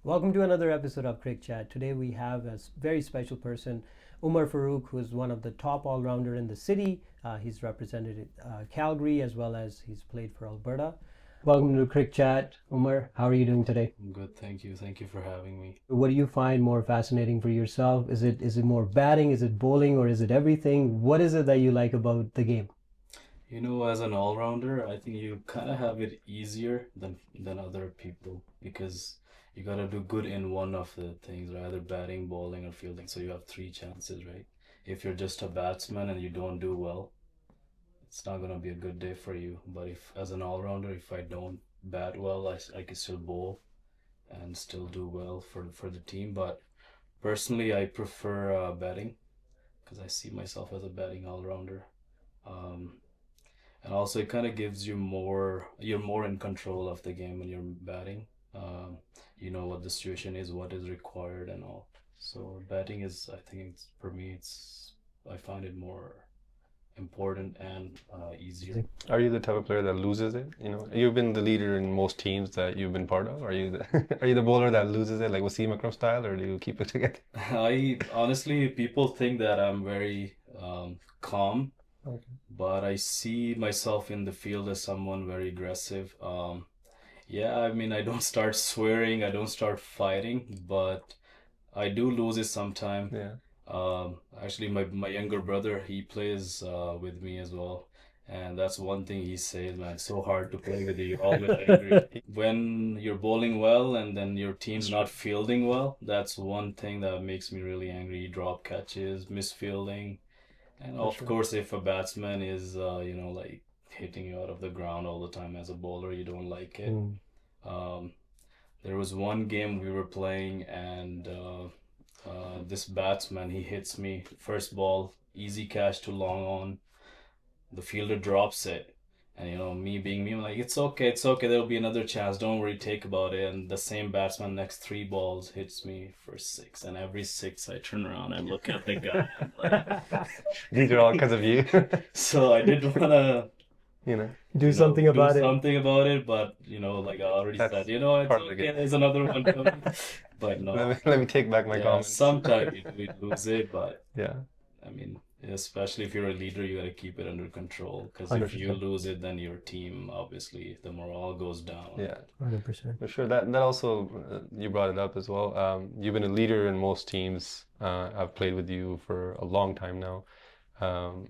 Welcome to another episode of Cric Chat. Today we have a very special person, Umar Farooq, who is one of the top all-rounder in the city. He's represented Calgary as well as he's played for Alberta. Welcome to Cric Chat. Umar, how are you doing today? I'm good, thank you. Thank you for having me. What do you find more fascinating for yourself? Is it more batting, is it bowling, or is it everything? What is it that you like about the game? As an all-rounder, I think you kind of have it easier than other people because you gotta do good in one of the things, right? Either batting, bowling, or fielding. So you have three chances, right? If you're just a batsman and you don't do well, it's not gonna be a good day for you. But if as an all-rounder, if I don't bat well, I can still bowl and still do well for the team. But personally, I prefer batting because I see myself as a batting all-rounder. Um, and also it kind of gives you you're more in control of the game when you're batting. You know what the situation is, what is required, and all. So batting is, I think, it's for me, I find it more important and easier. Are you the type of player that loses it? You've been the leader in most teams that you've been part of. Are you are you the bowler that loses it, like Wasim Akram style, or do you keep it together? I honestly, people think that I'm very calm, Okay. but I see myself in the field as someone very aggressive. Yeah, I mean, I don't start swearing, I don't start fighting, but I do lose it sometime. Yeah. Actually, my younger brother, he plays with me as well. And that's one thing he says, man, it's so hard to play with you. You're always angry. When you're bowling well and then your team's not fielding well, that's one thing that makes me really angry. Drop catches, misfielding. And For of sure. course, if a batsman is, like hitting you out of the ground all the time as a bowler, you don't like it. Um, there was one game we were playing, and this batsman, he hits me first ball, easy catch to long on. The fielder drops it, and me being me, I'm like, it's okay. There'll be another chance. Don't worry, take about it. And the same batsman next three balls hits me for six, and every six I turn around and look at the guy. I'm like, These are all because of you. so I did wanna Do something about it. something about it, but like I already That's said, it's part of the okay. game. There's another one coming. But no, Let me take back my yeah, comments. sometimes we lose it, but Yeah. I mean, especially if you're a leader, you got to keep it under control. Because if you 100%. lose it, then your team, obviously, the morale goes down. Yeah. 100%. For sure. That also you brought it up as well. You've been a leader in most teams. I've played with you for a long time now. Um,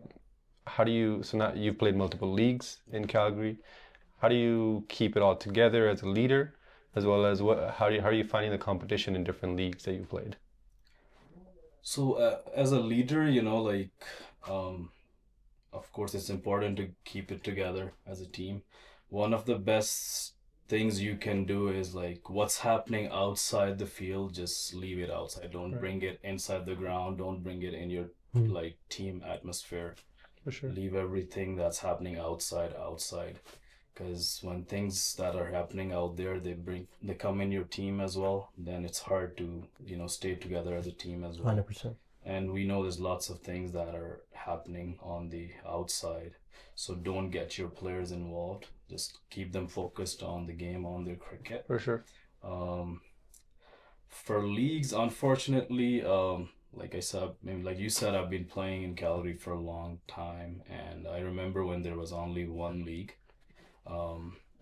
so now you've played multiple leagues in Calgary. How do you keep it all together as a leader, as well as how are you finding the competition in different leagues that you played? So, as a leader, um, of course, it's important to keep it together as a team. One of the best things you can do is like what's happening outside the field, just leave it outside. Don't Right. bring it inside the ground. Don't bring it in your like team atmosphere. For sure. Leave everything that's happening outside. Because when things that are happening out there, they come in your team as well, then it's hard to stay together as a team as well. 100%. And we know there's lots of things that are happening on the outside. So don't get your players involved. Just keep them focused on the game, on their cricket. For sure. Um, for leagues, unfortunately, like I said, maybe like you said, I've been playing in Calgary for a long time, and I remember when there was only one league.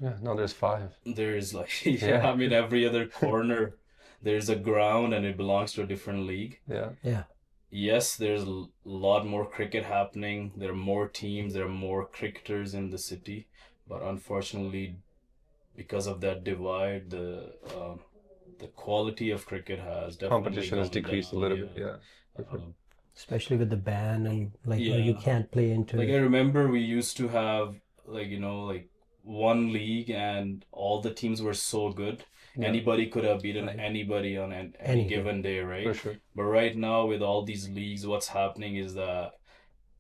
Yeah. Now there's 5. There's like, Yeah. I mean, every other corner, there's a ground and it belongs to a different league. Yeah. Yeah. Yes, there's a lot more cricket happening. There are more teams, there are more cricketers in the city. But unfortunately, because of that divide, the quality of cricket has definitely Competition has gone decreased a down. little bit. Yeah. Especially with the ban and where you Yeah. can't play into Like I remember we used to have like one league and all the teams were so good. Yeah. Anybody could have beaten Right. anybody on any Any day. given day, right? For sure. But right now with all these leagues, what's happening is that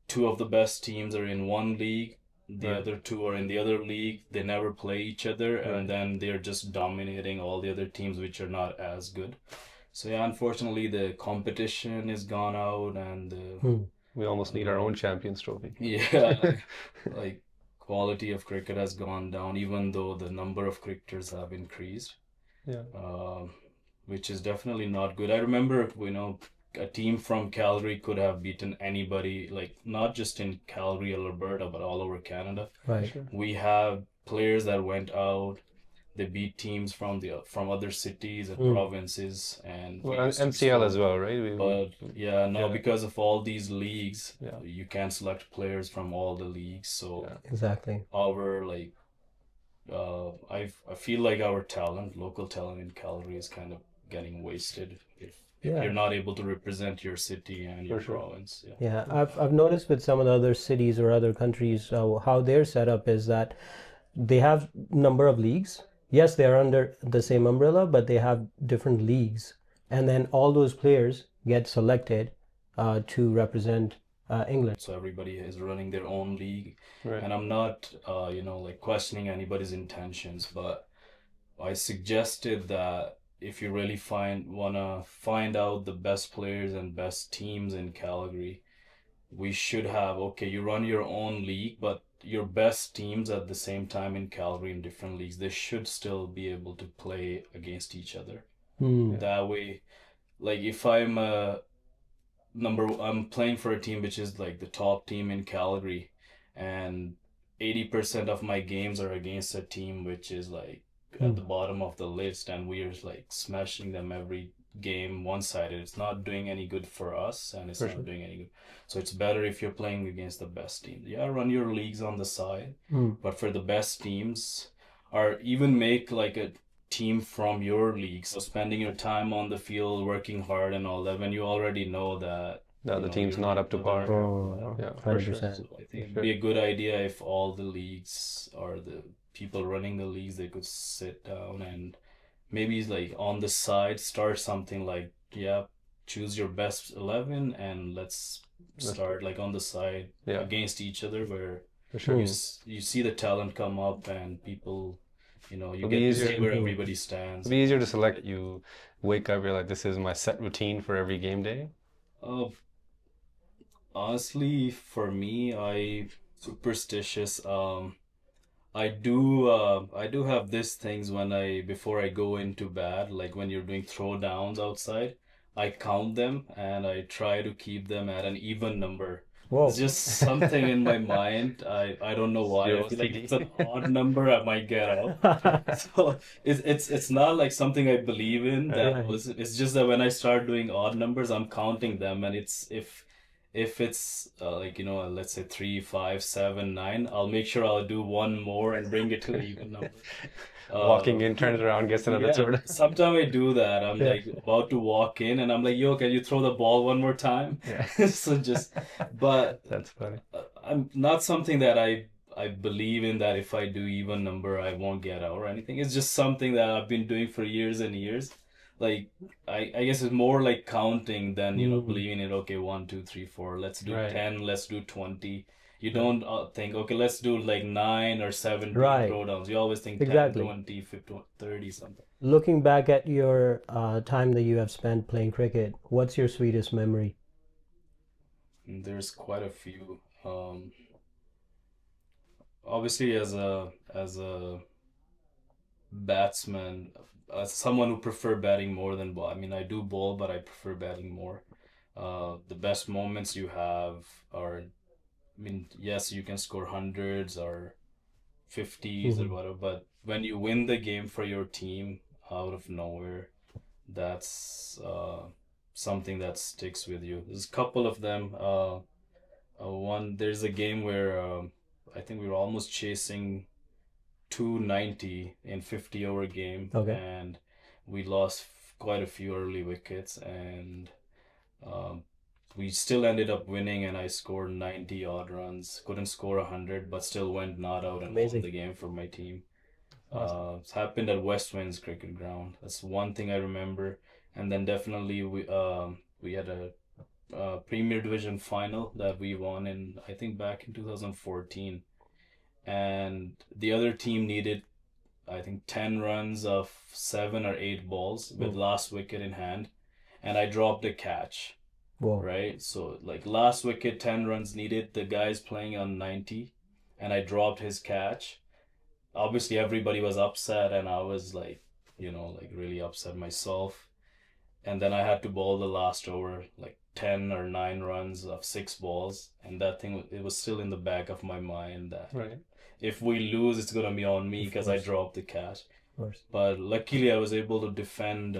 two of the best teams are in one league, the Right. other two are in the other league. They never play each other, Right. and then they're just dominating all the other teams which are not as good. So yeah, unfortunately, the competition is gone out, and We almost need our own Champions Trophy. yeah, like quality of cricket has gone down, even though the number of cricketers have increased. Yeah. which is definitely not good. I remember, a team from Calgary could have beaten anybody, like not just in Calgary or Alberta, but all over Canada. Right. Sure. We have players that went out. They beat teams from other cities and provinces, and we Well, used to be MCL so as well, right? but yeah, now yeah. because of all these leagues, Yeah. you can't select players from all the leagues. So Yeah. Exactly. our I feel like our local talent in Calgary is kind of getting wasted if Yeah. you're not able to represent your city and your For sure. province. Yeah. Yeah, I've noticed with some of the other cities or other countries how their setup is that they have number of leagues. Yes, they are under the same umbrella, but they have different leagues, and then all those players get selected to represent England. So everybody is running their own league, Right. and I'm not, like questioning anybody's intentions, but I suggested that if you really wanna find out the best players and best teams in Calgary, we should have, okay, you run your own league, but your best teams at the same time in Calgary in different leagues, they should still be able to play against each other. Hmm. That way, like if I'm playing for a team which is like the top team in Calgary, and 80% of my games are against a team which is like at the bottom of the list, and we're like smashing them every game one-sided. It's not doing any good for us, and it's For not sure. doing any good. So it's better if you're playing against the best team. Yeah, run your leagues on the side, but for the best teams, or even make like a team from your league. So spending your time on the field, working hard and all that, when you already know that No, the team's not up to par. Oh, Yeah, for sure. 100%. so I think it'd Sure. be a good idea if all the leagues or the people running the leagues, they could sit down and maybe like on the side start something like, yeah, choose your best 11 and let's start like on the side Yeah. against each other, where For sure. you see the talent come up and people, you It'll get be to see easier. where everybody stands. It'll be easier to select. You wake up, you're like, this is my set routine for every game day. Honestly, for me, superstitious. I do have these things when before I go into bed, like when you're doing throwdowns outside, I count them and I try to keep them at an even number. Whoa. It's just something in my mind. I don't know why. I feel like if it's an odd number, I might get out. So it's not like something I believe in. It's just that when I start doing odd numbers, I'm counting them, and if it's let's say 3, 5, 7, 9, I'll make sure I'll do one more and bring it to the even number. Walking in, turns around, gets another Yeah, soda. sometimes I do that. I'm like about to walk in and I'm like, yo, can you throw the ball one more time? Yeah. But That's funny. I'm not something that I believe in, that if I do even number, I won't get out or anything. It's just something that I've been doing for years and years. Like, I guess it's more like counting than, believing it. Okay, 1, 2, 3, 4, let's do Right. 10, let's do 20. You don't think, okay, let's do like 9 or 17 Right. throwdowns. You always think 10, Exactly. 20, 50, 30, something. Looking back at your time that you have spent playing cricket, what's your sweetest memory? There's quite a few. Obviously, as a batsman, as someone who prefer batting more than ball. I mean, I do bowl, but I prefer batting more. The best moments you have are, I mean, yes, you can score hundreds or 50s or whatever, but when you win the game for your team out of nowhere, that's something that sticks with you. There's a couple of them. There's a game where I think we were almost chasing 290 in 50-over game, Okay. and we lost quite a few early wickets, and we still ended up winning, and I scored 90 odd runs. Couldn't score 100, but still went not out and Amazing. won the game for my team. It's happened at West Winds Cricket Ground. That's one thing I remember. And then definitely we had a Premier Division final that we won in, I think, back in 2014. And the other team needed, I think, 10 runs of 7 or 8 balls with last wicket in hand, and I dropped a catch. Whoa. Right? So like last wicket, 10 runs needed, the guy's playing on 90, and I dropped his catch. Obviously everybody was upset, and I was like, like really upset myself. and then I had to bowl the last over, like 10 or 9 runs of 6 balls, and that thing, it was still in the back of my mind that Right. if we lose, it's gonna be on me Of because I course. dropped the catch. Of course. But luckily, I was able to defend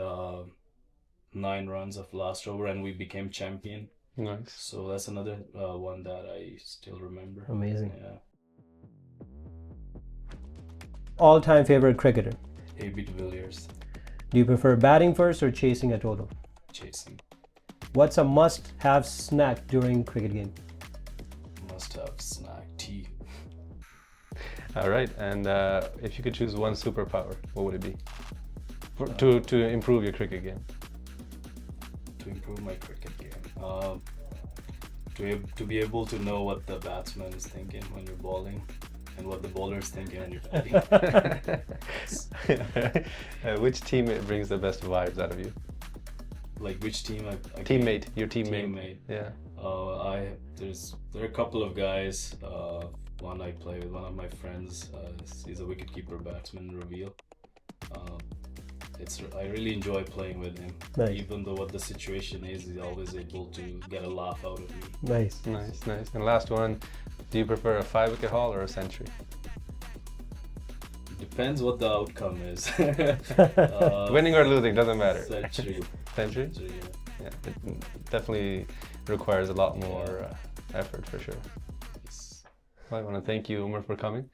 9 runs of last over, and we became champion. Nice. So that's another one that I still remember. Amazing. Yeah. All-time favorite cricketer? A.B. de Villiers, Do you prefer batting first or chasing a total? chasing. What's a must-have snack during cricket game? Must have snack, tea. All right. And if you could choose one superpower, what would it be? To improve your cricket game. To improve my cricket game. To be able to know what the batsman is thinking when you're bowling, and what the bowler is thinking when you're batting. Which teammate brings the best vibes out of you? Like which team? Teammate, your teammate. Teammate. Yeah. There are a couple of guys. One I play with, one of my friends. He's a wicketkeeper batsman, Reveal. I really enjoy playing with him. Nice. Even though what the situation is, he's always able to get a laugh out of me. Nice. Nice, nice. And last one, do you prefer a 5-wicket haul or a century? Depends what the outcome is. Winning or losing, doesn't matter. Century. Century? Century, yeah. Yeah, it definitely requires a lot more effort for sure. Yes. Well, I want to thank you, Umar, for coming.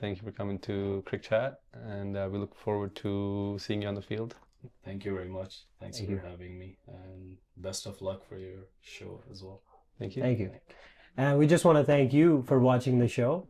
Thank you for coming to Cric Chat, and we look forward to seeing you on the field. Thank you very much. Thanks Thank for you. having me, and best of luck for your show as well. Thank you. Thank you. And we just want to thank you for watching the show.